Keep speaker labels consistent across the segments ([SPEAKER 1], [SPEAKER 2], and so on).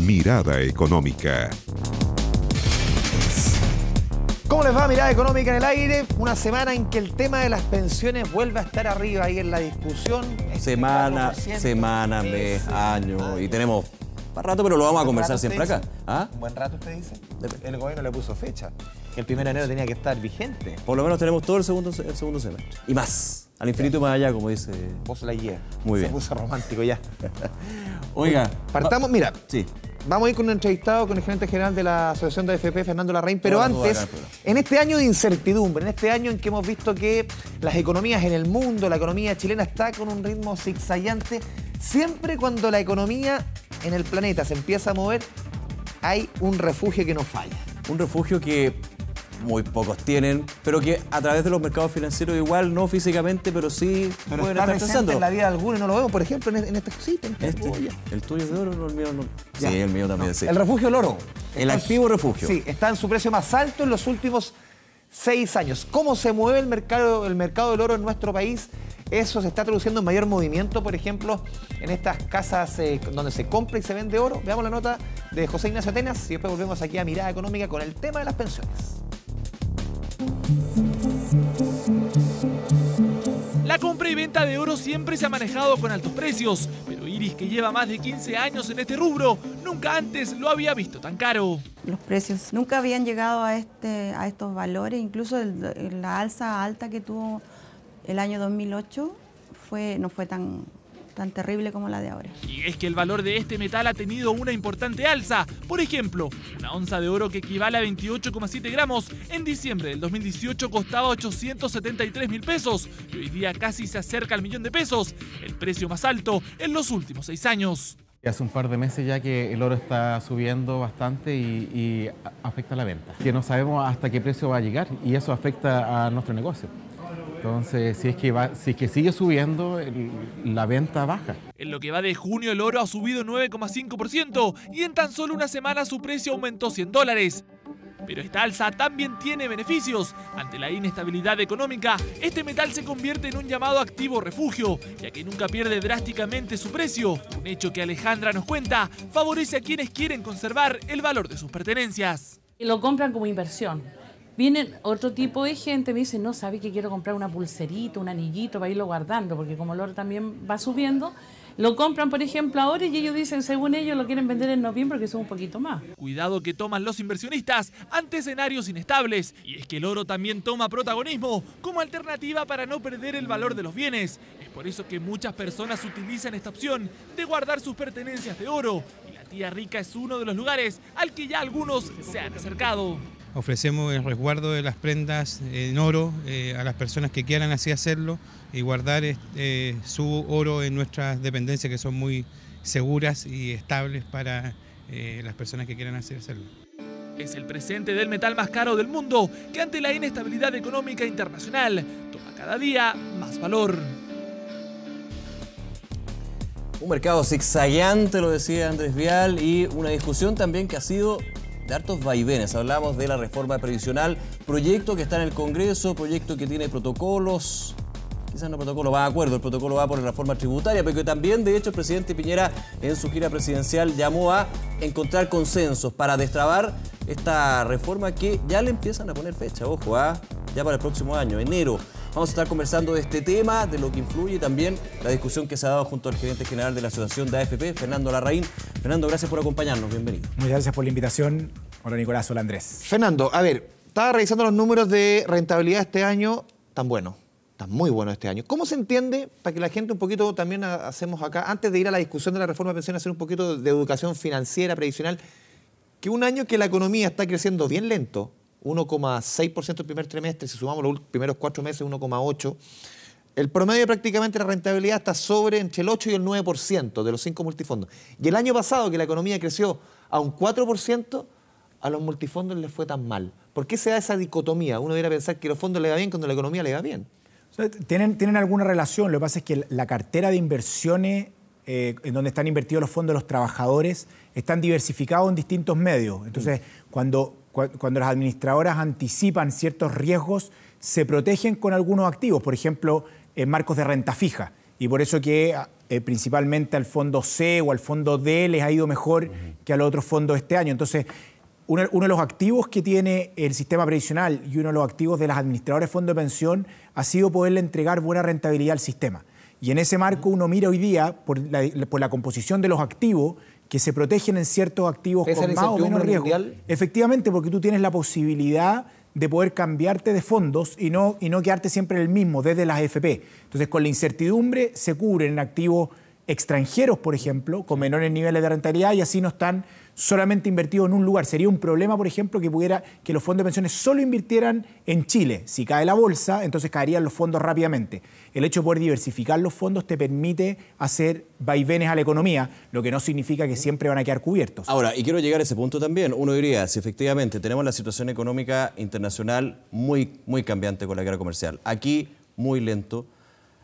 [SPEAKER 1] Mirada Económica.
[SPEAKER 2] ¿Cómo les va? Mirada Económica en el aire. Una semana en que el tema de las pensiones vuelve a estar arriba ahí en la discusión.
[SPEAKER 3] Semana, mes, año. Y tenemos para rato, pero lo vamos a conversar siempre acá. ¿Ah?
[SPEAKER 2] ¿Un buen rato usted dice? El gobierno le puso fecha. Que el 1 de enero tenía que estar vigente.
[SPEAKER 3] Por lo menos tenemos todo el segundo semestre. Y más. Al infinito y más allá, como dice.
[SPEAKER 2] Vos la guía.
[SPEAKER 3] Muy bien.
[SPEAKER 2] Se puso romántico ya.
[SPEAKER 3] Oiga.
[SPEAKER 2] Partamos, mira.
[SPEAKER 3] Sí.
[SPEAKER 2] Vamos a ir con un entrevistado con el gerente general de la Asociación de AFP, Fernando Larraín, pero antes, en este año de incertidumbre, en este año en que hemos visto que las economías en el mundo, la economía chilena está con un ritmo zigzagueante, siempre cuando la economía en el planeta se empieza a mover, hay un refugio que no falla. Un refugio que muy pocos tienen, pero que a través de los mercados financieros igual, no físicamente, pero sí pero pueden está
[SPEAKER 3] estar
[SPEAKER 2] presente
[SPEAKER 3] pensando
[SPEAKER 2] en la vida de algunos y no lo vemos, por ejemplo, en esta cosita.
[SPEAKER 3] ¿El tuyo es de oro? No, el mío no.
[SPEAKER 2] Ya.
[SPEAKER 3] Sí, el mío también, sí.
[SPEAKER 2] El refugio del oro.
[SPEAKER 3] El activo refugio.
[SPEAKER 2] Sí, está en su precio más alto en los últimos 6 años. ¿Cómo se mueve el mercado del oro en nuestro país? Eso se está traduciendo en mayor movimiento, por ejemplo, en estas casas donde se compra y se vende oro. Veamos la nota de José Ignacio Atenas y después volvemos aquí a Mirada Económica con el tema de las pensiones.
[SPEAKER 4] La compra y venta de oro siempre se ha manejado con altos precios, pero Iris, que lleva más de 15 años en este rubro, nunca antes lo había visto tan caro.
[SPEAKER 5] Los precios nunca habían llegado a estos valores, incluso la alza alta que tuvo el año 2008 no fue tan terrible como la de ahora.
[SPEAKER 4] Y es que el valor de este metal ha tenido una importante alza. Por ejemplo, una onza de oro que equivale a 28,7 gramos en diciembre del 2018 costaba 873.000 pesos y hoy día casi se acerca al millón de pesos, el precio más alto en los últimos 6 años.
[SPEAKER 6] Hace un par de meses ya que el oro está subiendo bastante y afecta la venta. Que no sabemos hasta qué precio va a llegar y eso afecta a nuestro negocio. Entonces, si es que sigue subiendo, la venta baja.
[SPEAKER 4] En lo que va de junio, el oro ha subido 9,5% y en tan solo una semana su precio aumentó $100. Pero esta alza también tiene beneficios. Ante la inestabilidad económica, este metal se convierte en un llamado activo refugio, ya que nunca pierde drásticamente su precio. Un hecho que Alejandra nos cuenta favorece a quienes quieren conservar el valor de sus pertenencias.
[SPEAKER 7] Lo compran como inversión. Vienen otro tipo de gente, me dicen, no, ¿sabe que quiero comprar una pulserita, un anillito para irlo guardando? Porque como el oro también va subiendo, lo compran, por ejemplo, ahora y ellos dicen, según ellos, lo quieren vender en noviembre porque son un poquito más.
[SPEAKER 4] Cuidado que toman los inversionistas ante escenarios inestables. Y es que el oro también toma protagonismo como alternativa para no perder el valor de los bienes. Es por eso que muchas personas utilizan esta opción de guardar sus pertenencias de oro. Y la Tía Rica es uno de los lugares al que ya algunos se han acercado.
[SPEAKER 8] Ofrecemos el resguardo de las prendas en oro a las personas que quieran así hacerlo y guardar su oro en nuestras dependencias que son muy seguras y estables para las personas que quieran así hacerlo.
[SPEAKER 4] Es el presente del metal más caro del mundo que ante la inestabilidad económica internacional toma cada día más valor.
[SPEAKER 3] Un mercado zigzagueante, lo decía Andrés Vial, y una discusión también que ha sido de hartos vaivenes. Hablamos de la reforma previsional, proyecto que está en el Congreso, proyecto que tiene protocolos, quizás no protocolo, va de acuerdo, el protocolo va por la reforma tributaria, pero que también, de hecho, el presidente Piñera en su gira presidencial llamó a encontrar consensos para destrabar esta reforma que ya le empiezan a poner fecha, ojo, ya para el próximo año, enero. Vamos a estar conversando de este tema, de lo que influye también la discusión que se ha dado junto al gerente general de la Asociación de AFP, Fernando Larraín. Fernando, gracias por acompañarnos, bienvenido.
[SPEAKER 9] Muchas gracias por la invitación. Hola Nicolás, hola Andrés.
[SPEAKER 2] Fernando, a ver, estaba revisando los números de rentabilidad este año, tan buenos, tan muy buenos este año. ¿Cómo se entiende, para que la gente un poquito también hacemos acá, antes de ir a la discusión de la reforma de pensiones, hacer un poquito de educación financiera, previsional, que un año que la economía está creciendo bien lento, 1,6% el primer trimestre, si sumamos los primeros 4 meses, 1,8%. El promedio prácticamente de la rentabilidad está entre el 8 y el 9% de los 5 multifondos. Y el año pasado, que la economía creció a un 4%, a los multifondos les fue tan mal. ¿Por qué se da esa dicotomía? Uno debería pensar que a los fondos le va bien cuando la economía le va bien.
[SPEAKER 9] O sea, tienen alguna relación. Lo que pasa es que la cartera de inversiones en donde están invertidos los fondos de los trabajadores están diversificados en distintos medios. Entonces, cuando las administradoras anticipan ciertos riesgos, se protegen con algunos activos, por ejemplo, en marcos de renta fija. Y por eso que principalmente al fondo C o al fondo D les ha ido mejor que a los otros fondos este año. Entonces, uno de los activos que tiene el sistema previsional y uno de los activos de las administradoras de fondos de pensión ha sido poderle entregar buena rentabilidad al sistema. Y en ese marco uno mira hoy día, por la composición de los activos, que se protegen en ciertos activos con más o menos riesgo. Efectivamente, porque tú tienes la posibilidad de poder cambiarte de fondos y no quedarte siempre en el mismo, desde las AFP. Entonces, con la incertidumbre se cubren en activos extranjeros, por ejemplo, con menores niveles de rentabilidad y así no están solamente invertidos en un lugar. Sería un problema, por ejemplo, que los fondos de pensiones solo invirtieran en Chile. Si cae la bolsa, entonces caerían los fondos rápidamente. El hecho de poder diversificar los fondos te permite hacer vaivenes a la economía, lo que no significa que siempre van a quedar cubiertos.
[SPEAKER 3] Ahora, y quiero llegar a ese punto también. Uno diría, si efectivamente tenemos la situación económica internacional muy cambiante con la guerra comercial, aquí muy lento,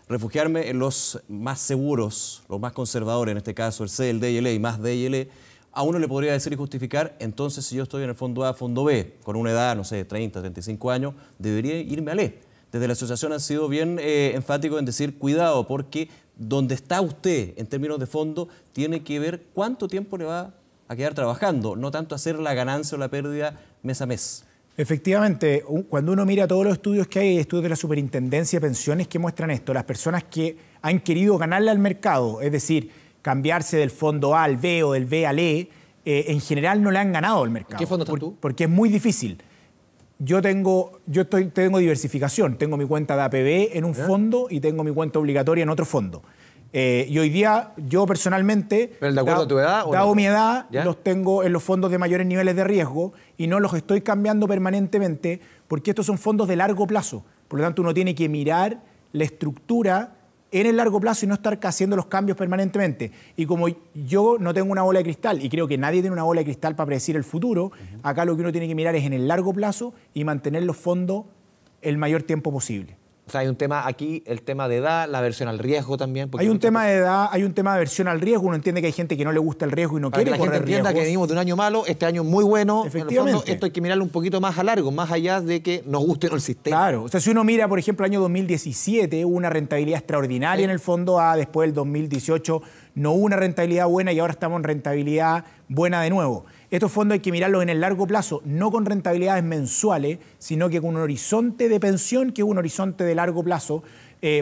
[SPEAKER 3] refugiarme en los más seguros, los más conservadores, en este caso el C, el D y el E y más D y el E, a uno le podría decir y justificar, entonces si yo estoy en el fondo A, fondo B, con una edad, no sé, 30, 35 años, debería irme al E. Desde la asociación han sido bien enfáticos en decir, cuidado, porque donde está usted en términos de fondo, tiene que ver cuánto tiempo le va a quedar trabajando, no tanto hacer la ganancia o la pérdida mes a mes.
[SPEAKER 9] Efectivamente, cuando uno mira todos los estudios que hay estudios de la Superintendencia de Pensiones que muestran esto, las personas que han querido ganarle al mercado, es decir, cambiarse del fondo A al B o del B al E, en general no le han ganado al mercado.
[SPEAKER 2] ¿Qué fondo estás tú?
[SPEAKER 9] Porque es muy difícil. Yo tengo diversificación, tengo mi cuenta de APB en un fondo y tengo mi cuenta obligatoria en otro fondo. Y hoy día, yo personalmente,
[SPEAKER 2] ¿Pero de acuerdo a tu edad?
[SPEAKER 9] Dado
[SPEAKER 2] no?
[SPEAKER 9] mi edad,
[SPEAKER 2] ¿Ya?
[SPEAKER 9] los tengo en los fondos de mayores niveles de riesgo y no los estoy cambiando permanentemente porque estos son fondos de largo plazo. Por lo tanto, uno tiene que mirar la estructura en el largo plazo y no estar haciendo los cambios permanentemente. Y como yo no tengo una bola de cristal y creo que nadie tiene una bola de cristal para predecir el futuro, acá lo que uno tiene que mirar es en el largo plazo y mantener los fondos el mayor tiempo posible.
[SPEAKER 2] O sea, hay un tema aquí, el tema de edad, la aversión al riesgo también.
[SPEAKER 9] Hay un tema de edad, hay un tema de aversión al riesgo. Uno entiende que hay gente que no le gusta el riesgo y no quiere correr riesgos.
[SPEAKER 2] Para que la gente entienda que venimos de un año malo, este año muy bueno.
[SPEAKER 9] Efectivamente.
[SPEAKER 2] En el fondo, esto hay que mirarlo un poquito más a largo, más allá de que nos guste o no el sistema.
[SPEAKER 9] Claro. O sea, si uno mira, por ejemplo, el año 2017, hubo una rentabilidad extraordinaria en el fondo A, después del 2018 no hubo una rentabilidad buena y ahora estamos en rentabilidad buena de nuevo. Estos fondos hay que mirarlos en el largo plazo, no con rentabilidades mensuales, sino que con un horizonte de pensión que es un horizonte de largo plazo.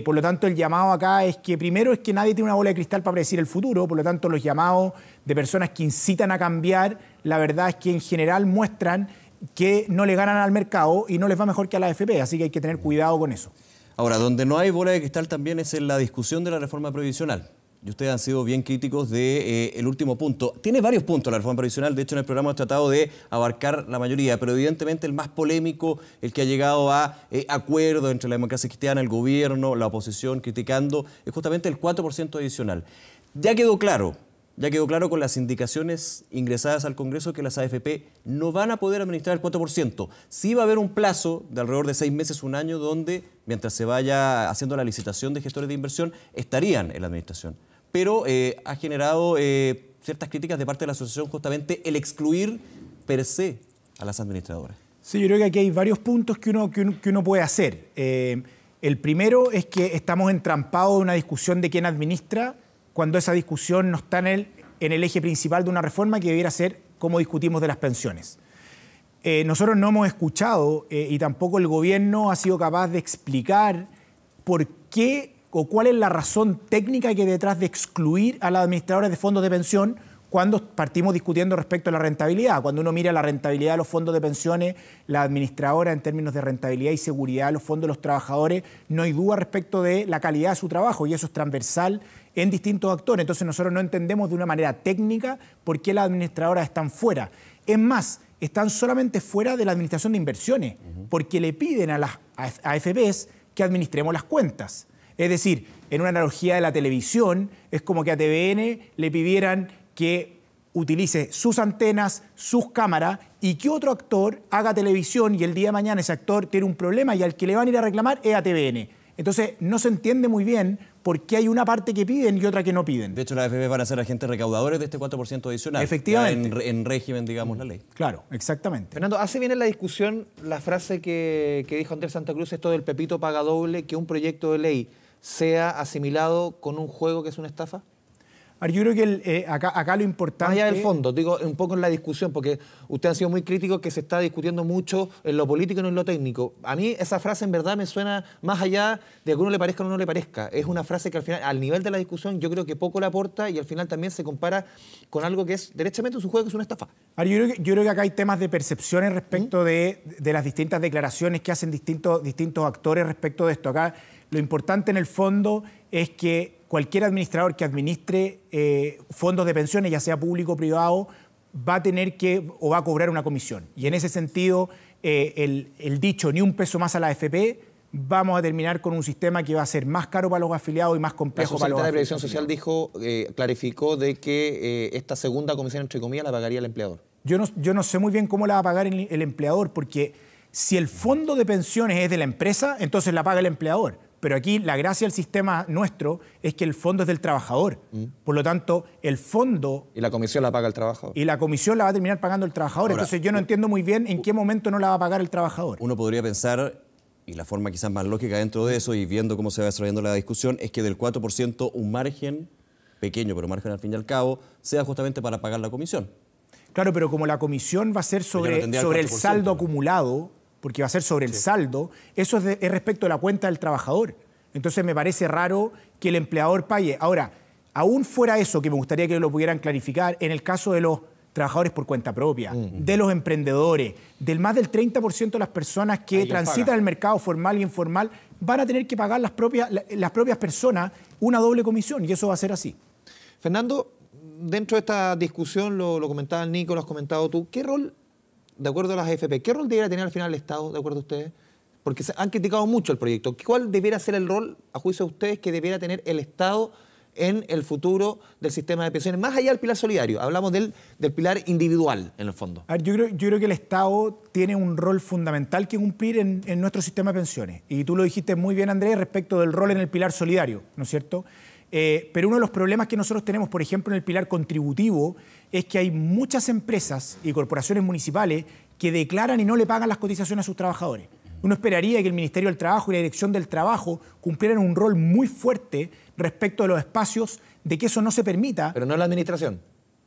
[SPEAKER 9] Por lo tanto, el llamado acá es que primero es que nadie tiene una bola de cristal para predecir el futuro, por lo tanto, los llamados de personas que incitan a cambiar, la verdad es que en general muestran que no le ganan al mercado y no les va mejor que a la AFP, así que hay que tener cuidado con eso.
[SPEAKER 3] Ahora, donde no hay bola de cristal también es en la discusión de la reforma previsional. Y ustedes han sido bien críticos del último punto. Tiene varios puntos la reforma previsional. De hecho, en el programa hemos tratado de abarcar la mayoría, pero evidentemente el más polémico, el que ha llegado a acuerdo entre la democracia cristiana, el gobierno, la oposición criticando, es justamente el 4% adicional. Ya quedó claro con las indicaciones ingresadas al Congreso que las AFP no van a poder administrar el 4%. Sí va a haber un plazo de alrededor de 6 meses, un año, donde, mientras se vaya haciendo la licitación de gestores de inversión, estarían en la administración. Pero ha generado ciertas críticas de parte de la asociación justamente el excluir per se a las administradoras.
[SPEAKER 9] Sí, yo creo que aquí hay varios puntos que uno puede hacer. El primero es que estamos entrampados en una discusión de quién administra cuando esa discusión no está en el eje principal de una reforma que debiera ser cómo discutimos de las pensiones. Nosotros no hemos escuchado y tampoco el gobierno ha sido capaz de explicar por qué o cuál es la razón técnica que hay detrás de excluir a las administradoras de fondos de pensión cuando partimos discutiendo respecto a la rentabilidad. Cuando uno mira la rentabilidad de los fondos de pensiones, la administradora en términos de rentabilidad y seguridad de los fondos de los trabajadores, no hay duda respecto de la calidad de su trabajo y eso es transversal en distintos actores. Entonces nosotros no entendemos de una manera técnica por qué las administradoras están fuera. Es más, están solamente fuera de la administración de inversiones, porque le piden a las AFPs que administremos las cuentas. Es decir, en una analogía de la televisión, es como que a TVN le pidieran que utilice sus antenas, sus cámaras y que otro actor haga televisión y el día de mañana ese actor tiene un problema y al que le van a ir a reclamar es a TVN. Entonces, no se entiende muy bien por qué hay una parte que piden y otra que no piden.
[SPEAKER 3] De hecho, las AFP van a ser agentes recaudadores de este 4% adicional.
[SPEAKER 9] Efectivamente.
[SPEAKER 3] En régimen, digamos, la ley.
[SPEAKER 9] Claro, exactamente.
[SPEAKER 2] Fernando, hace bien en la discusión la frase que dijo Andrés Santa Cruz, esto del Pepito paga doble, que un proyecto de ley sea asimilado con un juego que es una estafa?
[SPEAKER 9] Ahora, yo creo que acá lo importante...
[SPEAKER 2] Más allá del fondo, digo, un poco en la discusión, porque usted ha sido muy crítico que se está discutiendo mucho en lo político y no en lo técnico. A mí esa frase en verdad me suena más allá de que a uno le parezca o no le parezca. Es una frase que al final, al nivel de la discusión, yo creo que poco le aporta y al final también se compara con algo que es derechamente un juego que es una estafa.
[SPEAKER 9] Ahora, yo creo que acá hay temas de percepciones respecto de las distintas declaraciones que hacen distintos actores respecto de esto. Acá lo importante en el fondo es que cualquier administrador que administre fondos de pensiones, ya sea público o privado, va a tener que o va a cobrar una comisión. Y en ese sentido, el dicho ni un peso más a la AFP, vamos a terminar con un sistema que va a ser más caro para los afiliados y más complejo para los afiliados.
[SPEAKER 2] La Previsión Social dijo, clarificó de que esta segunda comisión, entre comillas, la pagaría el empleador.
[SPEAKER 9] Yo no sé muy bien cómo la va a pagar el empleador, porque si el fondo de pensiones es de la empresa, entonces la paga el empleador. Pero aquí la gracia del sistema nuestro es que el fondo es del trabajador. Por lo tanto, el fondo...
[SPEAKER 2] Y la comisión la paga el trabajador.
[SPEAKER 9] Y la comisión la va a terminar pagando el trabajador. Ahora, entonces yo no entiendo muy bien en qué momento no la va a pagar el trabajador.
[SPEAKER 3] Uno podría pensar, y la forma quizás más lógica dentro de eso y viendo cómo se va desarrollando la discusión, es que del 4% un margen, pequeño pero margen al fin y al cabo, sea justamente para pagar la comisión.
[SPEAKER 9] Claro, pero como la comisión va a ser sobre el saldo acumulado, porque va a ser sobre el saldo, eso es respecto de la cuenta del trabajador. Entonces me parece raro que el empleador pague. Ahora, aún fuera eso, que me gustaría que lo pudieran clarificar, en el caso de los trabajadores por cuenta propia, de los emprendedores, del más del 30% de las personas que transitan el mercado formal y informal, van a tener que pagar las propias personas una doble comisión, y eso va a ser así.
[SPEAKER 2] Fernando, dentro de esta discusión, lo comentaba el Nico, lo has comentado tú, ¿qué rol, de acuerdo a las AFP, qué rol debería tener al final el Estado, de acuerdo a ustedes? Porque han criticado mucho el proyecto. ¿Cuál debiera ser el rol, a juicio de ustedes, que debiera tener el Estado en el futuro del sistema de pensiones? Más allá del pilar solidario, hablamos del pilar individual, en el fondo.
[SPEAKER 9] A ver, yo creo que el Estado tiene un rol fundamental que cumplir en nuestro sistema de pensiones. Y tú lo dijiste muy bien, Andrés, respecto del rol en el pilar solidario, ¿no es cierto? Pero uno de los problemas que nosotros tenemos, por ejemplo, en el pilar contributivo, es que hay muchas empresas y corporaciones municipales que declaran y no le pagan las cotizaciones a sus trabajadores. Uno esperaría que el Ministerio del Trabajo y la Dirección del Trabajo cumplieran un rol muy fuerte respecto de los espacios de que eso no se permita.
[SPEAKER 2] Pero no es la administración.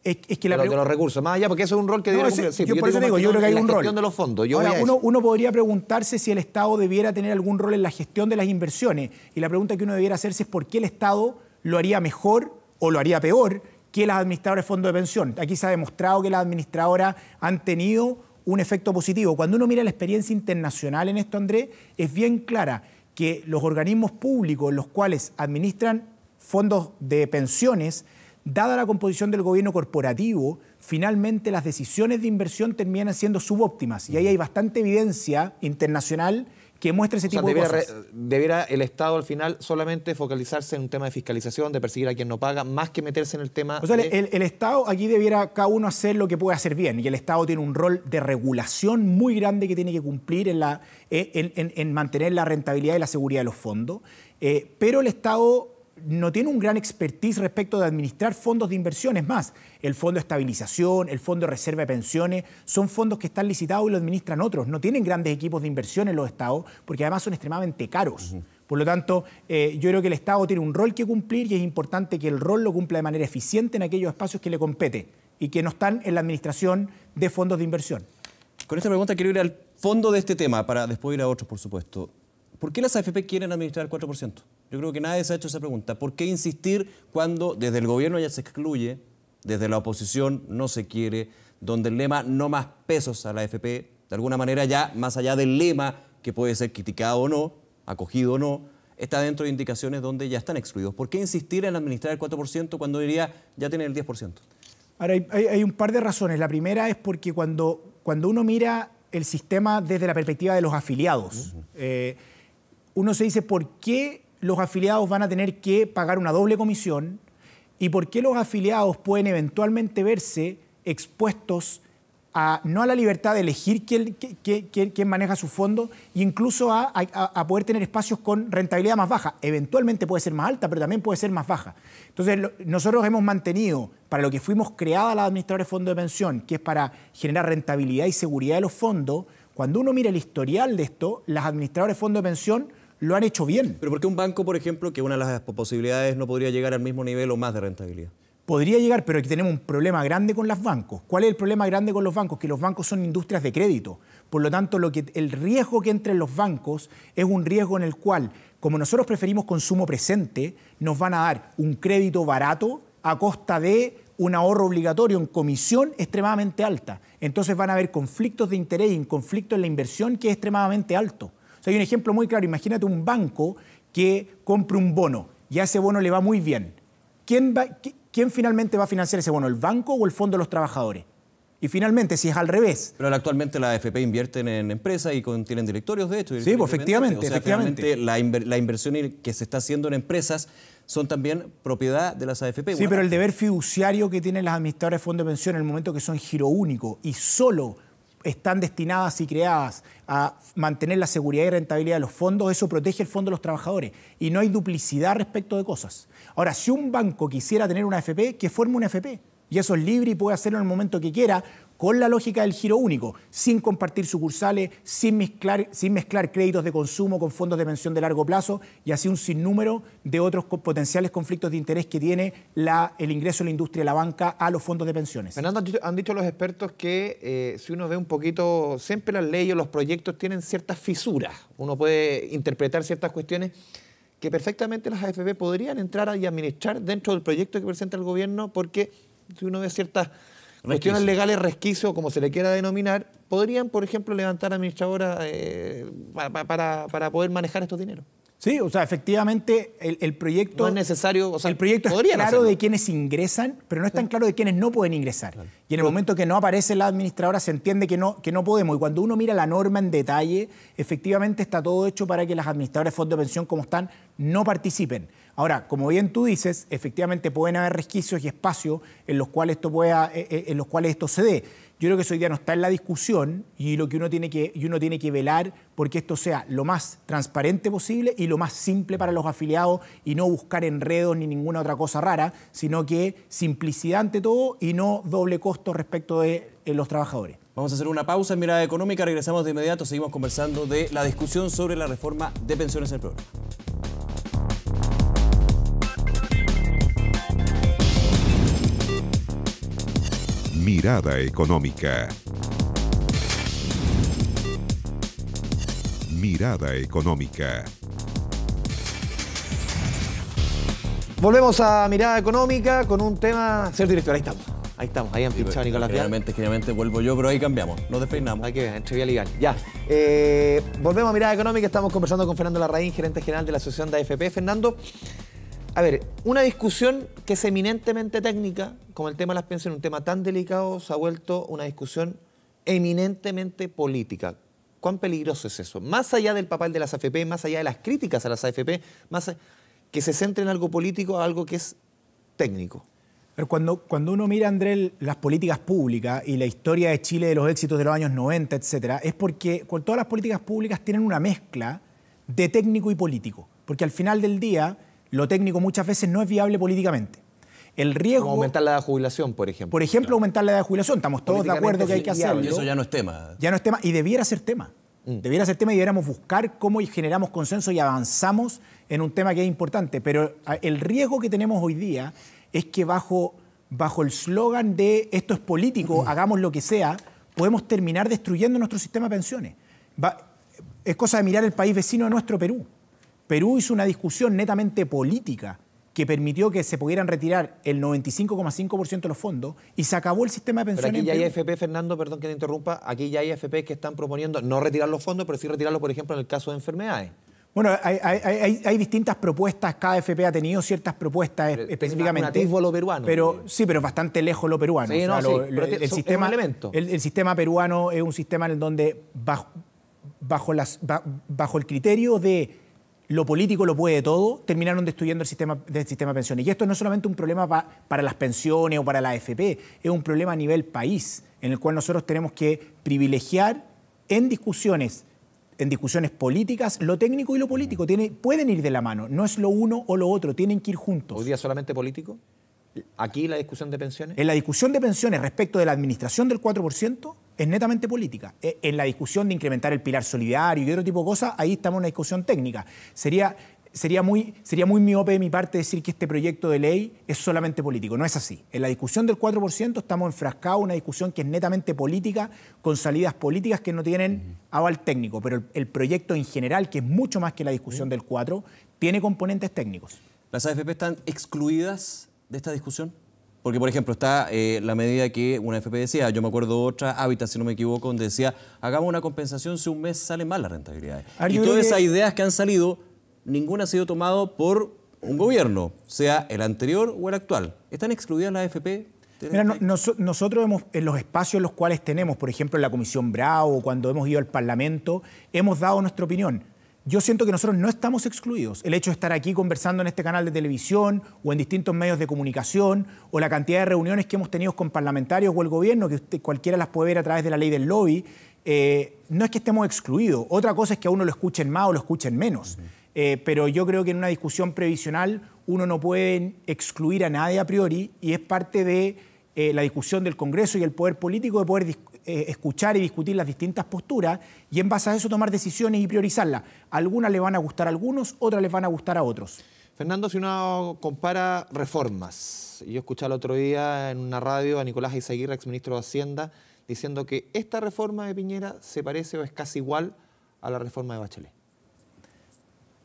[SPEAKER 9] Es que
[SPEAKER 2] de los recursos, más allá, porque eso es un rol que debe cumplir. Sí,
[SPEAKER 9] yo por eso digo, yo creo que hay un rol.
[SPEAKER 2] De los fondos.
[SPEAKER 9] Ahora, uno podría preguntarse si el Estado debiera tener algún rol en la gestión de las inversiones. Y la pregunta que uno debiera hacerse es por qué el Estado lo haría mejor o lo haría peor que las administradoras de fondos de pensión. Aquí se ha demostrado que las administradoras han tenido un efecto positivo. Cuando uno mira la experiencia internacional en esto, Andrés, es bien clara que los organismos públicos, los cuales administran fondos de pensiones, dada la composición del gobierno corporativo, finalmente las decisiones de inversión terminan siendo subóptimas. Y ahí hay bastante evidencia internacional que muestra ese tipo de cosas.
[SPEAKER 2] Debiera el Estado al final solamente focalizarse en un tema de fiscalización, de perseguir a quien no paga, más que meterse en el tema...
[SPEAKER 9] O sea, el Estado aquí debiera cada uno hacer lo que puede hacer bien, y el Estado tiene un rol de regulación muy grande que tiene que cumplir en mantener la rentabilidad y la seguridad de los fondos, pero el Estado no tiene un gran expertise respecto de administrar fondos de inversiones. Más, el Fondo de Estabilización, el Fondo de Reserva de Pensiones, son fondos que están licitados y lo administran otros. No tienen grandes equipos de inversión en los estados, porque además son extremadamente caros. Por lo tanto, yo creo que el Estado tiene un rol que cumplir y es importante que el rol lo cumpla de manera eficiente en aquellos espacios que le compete y que no están en la administración de fondos de inversión.
[SPEAKER 3] Con esta pregunta quiero ir al fondo de este tema, para después ir a otros, por supuesto. ¿Por qué las AFP quieren administrar el 4%? Yo creo que nadie se ha hecho esa pregunta. ¿Por qué insistir cuando desde el gobierno ya se excluye, desde la oposición no se quiere, donde el lema no más pesos a la AFP, de alguna manera ya más allá del lema que puede ser criticado o no, acogido o no, está dentro de indicaciones donde ya están excluidos? ¿Por qué insistir en administrar el 4% cuando diría ya tienen el 10%?
[SPEAKER 9] Ahora, hay un par de razones. La primera es porque cuando uno mira el sistema desde la perspectiva de los afiliados, uno se dice por qué los afiliados van a tener que pagar una doble comisión y por qué los afiliados pueden eventualmente verse expuestos no a la libertad de elegir quién maneja su fondo e incluso a poder tener espacios con rentabilidad más baja. Eventualmente puede ser más alta, pero también puede ser más baja. Entonces, nosotros hemos mantenido, para lo que fuimos creadas las administradoras de fondos de pensión, que es para generar rentabilidad y seguridad de los fondos, cuando uno mira el historial de esto, las administradoras de fondos de pensión lo han hecho bien.
[SPEAKER 3] Pero ¿por qué un banco, por ejemplo, que una de las posibilidades no podría llegar al mismo nivel o más de rentabilidad?
[SPEAKER 9] Podría llegar, pero aquí tenemos un problema grande con los bancos. ¿Cuál es el problema grande con los bancos? Que los bancos son industrias de crédito. Por lo tanto, el riesgo que entra en los bancos es un riesgo en el cual, como nosotros preferimos consumo presente, nos van a dar un crédito barato a costa de un ahorro obligatorio en comisión extremadamente alta. Entonces van a haber conflictos de interés y un conflicto en la inversión que es extremadamente alto. O sea, hay un ejemplo muy claro. Imagínate un banco que compre un bono y a ese bono le va muy bien. ¿Quién finalmente va a financiar ese bono? ¿El banco o el fondo de los trabajadores? Y finalmente, si es al revés...
[SPEAKER 3] Pero actualmente las AFP invierten en empresas y tienen directorios, de hecho.
[SPEAKER 9] Sí, pues efectivamente.
[SPEAKER 3] O sea,
[SPEAKER 9] efectivamente.
[SPEAKER 3] La inversión que se está haciendo en empresas son también propiedad de las AFP.
[SPEAKER 9] Sí, pero el deber fiduciario que tienen las administradoras de fondos de pensión en el momento que son giro único y solo están destinadas y creadas a mantener la seguridad y rentabilidad de los fondos, eso protege el fondo de los trabajadores y no hay duplicidad respecto de cosas. Ahora, si un banco quisiera tener una AFP, que forme una AFP. Y eso es libre y puede hacerlo en el momento que quiera, con la lógica del giro único, sin compartir sucursales, sin mezclar créditos de consumo con fondos de pensión de largo plazo y así un sinnúmero de otros potenciales conflictos de interés que tiene el ingreso de la industria de la banca a los fondos de pensiones.
[SPEAKER 2] Fernando, han dicho los expertos que si uno ve un poquito, siempre las leyes o los proyectos tienen ciertas fisuras. Uno puede interpretar ciertas cuestiones que perfectamente las AFP podrían entrar y administrar dentro del proyecto que presenta el gobierno porque si uno ve ciertas cuestiones legales, resquicios, como se le quiera denominar, podrían, por ejemplo, levantar administradoras para poder manejar estos dineros.
[SPEAKER 9] Sí, o sea, efectivamente el proyecto...
[SPEAKER 2] No es necesario, o sea,
[SPEAKER 9] el proyecto es claro
[SPEAKER 2] hacerlo.
[SPEAKER 9] de quienes ingresan, pero no es tan claro de quienes no pueden ingresar. Claro. Y en el momento que no aparece la administradora se entiende que no podemos. Y cuando uno mira la norma en detalle, efectivamente está todo hecho para que las administradoras de fondos de pensión como están no participen. Ahora, como bien tú dices, efectivamente pueden haber resquicios y espacios en los cuales esto se dé. Yo creo que eso hoy día no está en la discusión y lo que uno tiene que velar porque esto sea lo más transparente posible y lo más simple para los afiliados y no buscar enredos ni ninguna otra cosa rara, sino que simplicidad ante todo y no doble costo respecto de los trabajadores.
[SPEAKER 3] Vamos a hacer una pausa en Mirada Económica, regresamos de inmediato, seguimos conversando de la discusión sobre la reforma de pensiones en el programa.
[SPEAKER 1] Mirada Económica. Mirada Económica.
[SPEAKER 2] Volvemos a Mirada Económica con un tema... Señor director, ahí estamos, ahí han pinchado a Nicolás Vial.
[SPEAKER 3] Generalmente vuelvo yo, pero ahí cambiamos, nos despeinamos.
[SPEAKER 2] Hay que ver, entre Vial y Vial. Ya. Volvemos a Mirada Económica, estamos conversando con Fernando Larraín, gerente general de la Asociación de AFP. Fernando, a ver, una discusión que es eminentemente técnica, como el tema de las pensiones, un tema tan delicado, se ha vuelto una discusión eminentemente política. ¿Cuán peligroso es eso? Más allá del papel de las AFP, más allá de las críticas a las AFP, que se centre en algo político, algo que es técnico.
[SPEAKER 9] Pero cuando uno mira, Andrés, las políticas públicas y la historia de Chile de los éxitos de los años 90, etcétera, es porque todas las políticas públicas tienen una mezcla de técnico y político. Porque al final del día, lo técnico muchas veces no es viable políticamente. El riesgo...
[SPEAKER 2] Como aumentar la edad de jubilación, por ejemplo.
[SPEAKER 9] Por ejemplo, claro. Aumentar la edad de jubilación. Estamos todos de acuerdo que hay que hacerlo.
[SPEAKER 3] Y eso ya no es tema.
[SPEAKER 9] Ya no es tema y debiera ser tema. Debiera ser tema y deberíamos buscar cómo generamos consenso y avanzamos en un tema que es importante. Pero el riesgo que tenemos hoy día es que bajo el eslogan de esto es político, hagamos lo que sea, podemos terminar destruyendo nuestro sistema de pensiones. Es cosa de mirar el país vecino de nuestro, Perú. Perú hizo una discusión netamente política que permitió que se pudieran retirar el 95,5% de los fondos y se acabó el sistema de pensiones.
[SPEAKER 2] Pero aquí ya hay AFP, Fernando, perdón que te interrumpa, aquí ya hay AFP que están proponiendo no retirar los fondos, pero sí retirarlos, por ejemplo, en el caso de enfermedades.
[SPEAKER 9] Bueno, hay distintas propuestas, cada AFP ha tenido ciertas propuestas específicamente.
[SPEAKER 2] Un atisbo lo peruano.
[SPEAKER 9] Pero, sí, pero bastante lejos lo peruano.
[SPEAKER 2] Sí,
[SPEAKER 9] o sea,
[SPEAKER 2] no, sí,
[SPEAKER 9] el sistema peruano es un sistema en donde bajo el criterio de lo político lo puede todo, terminaron destruyendo el sistema de pensiones. Y esto no es solamente un problema para las pensiones o para la AFP, es un problema a nivel país, en el cual nosotros tenemos que privilegiar en discusiones políticas lo técnico y lo político. Pueden ir de la mano, no es lo uno o lo otro, tienen que ir juntos.
[SPEAKER 2] ¿Hoy día solamente político? ¿Aquí la discusión de pensiones?
[SPEAKER 9] En la discusión de pensiones respecto de la administración del 4%, es netamente política. En la discusión de incrementar el pilar solidario y otro tipo de cosas, ahí estamos en una discusión técnica. Sería muy miope de mi parte decir que este proyecto de ley es solamente político. No es así. En la discusión del 4% estamos enfrascados en una discusión que es netamente política, con salidas políticas que no tienen aval técnico. Pero el proyecto en general, que es mucho más que la discusión del 4%, tiene componentes técnicos.
[SPEAKER 3] ¿Las AFP están excluidas de esta discusión? Porque, por ejemplo, está la medida que una AFP decía, yo me acuerdo otra, Hábitat, si no me equivoco, donde decía, hagamos una compensación si un mes salen mal las rentabilidades. Y todas esas ideas que han salido, ninguna ha sido tomado por un gobierno, sea el anterior o el actual. ¿Están excluidas las AFP?
[SPEAKER 9] Mira, nosotros en los espacios en los cuales tenemos, por ejemplo, en la Comisión Bravo, cuando hemos ido al Parlamento, hemos dado nuestra opinión. Yo siento que nosotros no estamos excluidos. El hecho de estar aquí conversando en este canal de televisión o en distintos medios de comunicación o la cantidad de reuniones que hemos tenido con parlamentarios o el gobierno, que cualquiera las puede ver a través de la ley del lobby, no es que estemos excluidos. Otra cosa es que a uno lo escuchen más o lo escuchen menos. Pero yo creo que en una discusión previsional uno no puede excluir a nadie a priori y es parte de la discusión del Congreso y el poder político de poder escuchar y discutir las distintas posturas y en base a eso tomar decisiones y priorizarlas. Algunas le van a gustar a algunos, otras les van a gustar a otros.
[SPEAKER 2] Fernando, si uno compara reformas, yo escuché el otro día en una radio a Nicolás Izaguirre, exministro de Hacienda, diciendo que esta reforma de Piñera se parece o es casi igual a la reforma de Bachelet.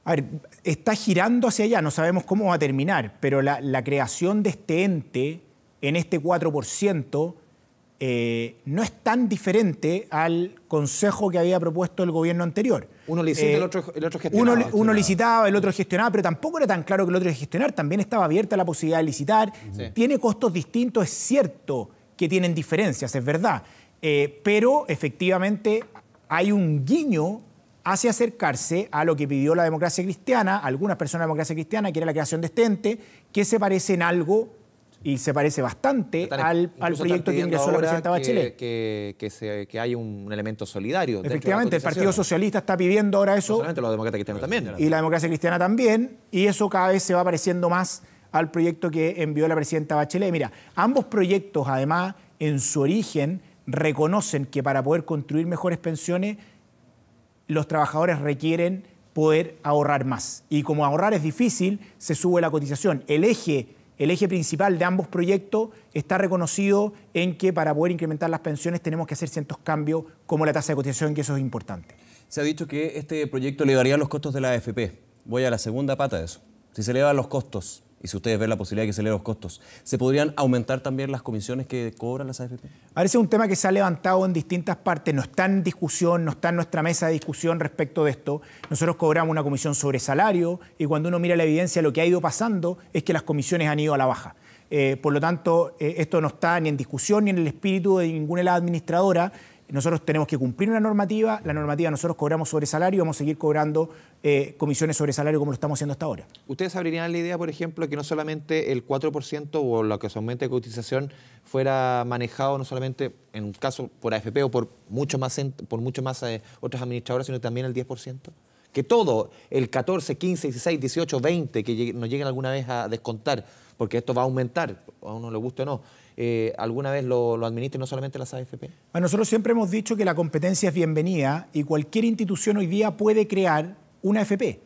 [SPEAKER 9] A ver, está girando hacia allá, no sabemos cómo va a terminar, pero la creación de este ente en este 4% no es tan diferente al consejo que había propuesto el gobierno anterior.
[SPEAKER 2] Uno licita, el otro gestionaba.
[SPEAKER 9] Uno licitaba, el otro gestionaba, pero tampoco era tan claro que el otro iba a gestionar. También estaba abierta la posibilidad de licitar. Sí. Tiene costos distintos, es cierto que tienen diferencias, es verdad. Pero efectivamente hay un guiño hacia acercarse a lo que pidió la democracia cristiana, algunas personas de la democracia cristiana, que era la creación de este ente, que se parece en algo y se parece bastante al proyecto que ingresó la presidenta Bachelet.
[SPEAKER 2] Que hay un elemento solidario.
[SPEAKER 9] Efectivamente, el Partido Socialista está pidiendo ahora eso.
[SPEAKER 2] No solamente la democracia cristiana también.
[SPEAKER 9] Y la democracia cristiana también, y eso cada vez se va pareciendo más al proyecto que envió la presidenta Bachelet. Mira, ambos proyectos, además, en su origen, reconocen que para poder construir mejores pensiones, los trabajadores requieren poder ahorrar más. Y como ahorrar es difícil, se sube la cotización. El eje principal de ambos proyectos está reconocido en que para poder incrementar las pensiones tenemos que hacer ciertos cambios como la tasa de cotización, que eso es importante.
[SPEAKER 3] Se ha dicho que este proyecto elevaría los costos de la AFP. Voy a la segunda pata de eso. Si se elevan los costos, y si ustedes ven la posibilidad de que se eleven los costos, ¿se podrían aumentar también las comisiones que cobran las AFP?
[SPEAKER 9] A ver, ese es un tema que se ha levantado en distintas partes, no está en discusión, no está en nuestra mesa de discusión respecto de esto. Nosotros cobramos una comisión sobre salario y cuando uno mira la evidencia, lo que ha ido pasando es que las comisiones han ido a la baja. Por lo tanto, esto no está ni en discusión ni en el espíritu de ninguna de las administradoras. Nosotros tenemos que cumplir una normativa, la normativa nosotros cobramos sobre salario y vamos a seguir cobrando comisiones sobre salario como lo estamos haciendo hasta ahora.
[SPEAKER 2] ¿Ustedes abrirían la idea, por ejemplo, que no solamente el 4% o lo que se aumente de cotización fuera manejado no solamente en un caso por AFP o por mucho más otras administradoras, sino también el 10%? Que todo, el 14, 15, 16, 18, 20 que nos lleguen alguna vez a descontar, porque esto va a aumentar, a uno le guste o no, alguna vez lo administren no solamente las AFP.
[SPEAKER 9] Bueno, nosotros siempre hemos dicho que la competencia es bienvenida y cualquier institución hoy día puede crear una AFP.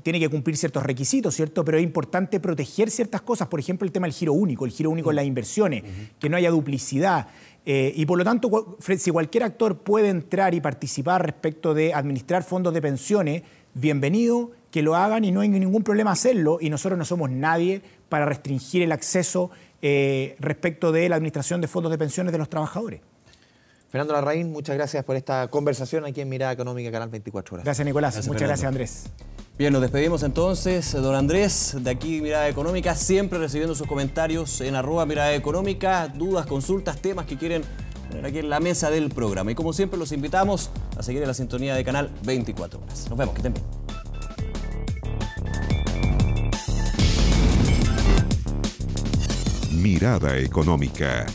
[SPEAKER 9] Tiene que cumplir ciertos requisitos, ¿cierto? Pero es importante proteger ciertas cosas, por ejemplo, el tema del giro único en las inversiones, que no haya duplicidad. Y por lo tanto, si cualquier actor puede entrar y participar respecto de administrar fondos de pensiones, bienvenido, que lo hagan y no hay ningún problema hacerlo. Y nosotros no somos nadie para restringir el acceso respecto de la administración de fondos de pensiones de los trabajadores.
[SPEAKER 2] Fernando Larraín, muchas gracias por esta conversación aquí en Mirada Económica, Canal 24 Horas.
[SPEAKER 9] Gracias, Nicolás. Muchas gracias, Andrés.
[SPEAKER 3] Bien, nos despedimos entonces, don Andrés, de aquí Mirada Económica, siempre recibiendo sus comentarios en @Mirada Económica, dudas, consultas, temas que quieren poner aquí en la mesa del programa. Y como siempre los invitamos a seguir en la sintonía de Canal 24 Horas. Nos vemos, que estén bien.
[SPEAKER 1] Mirada Económica.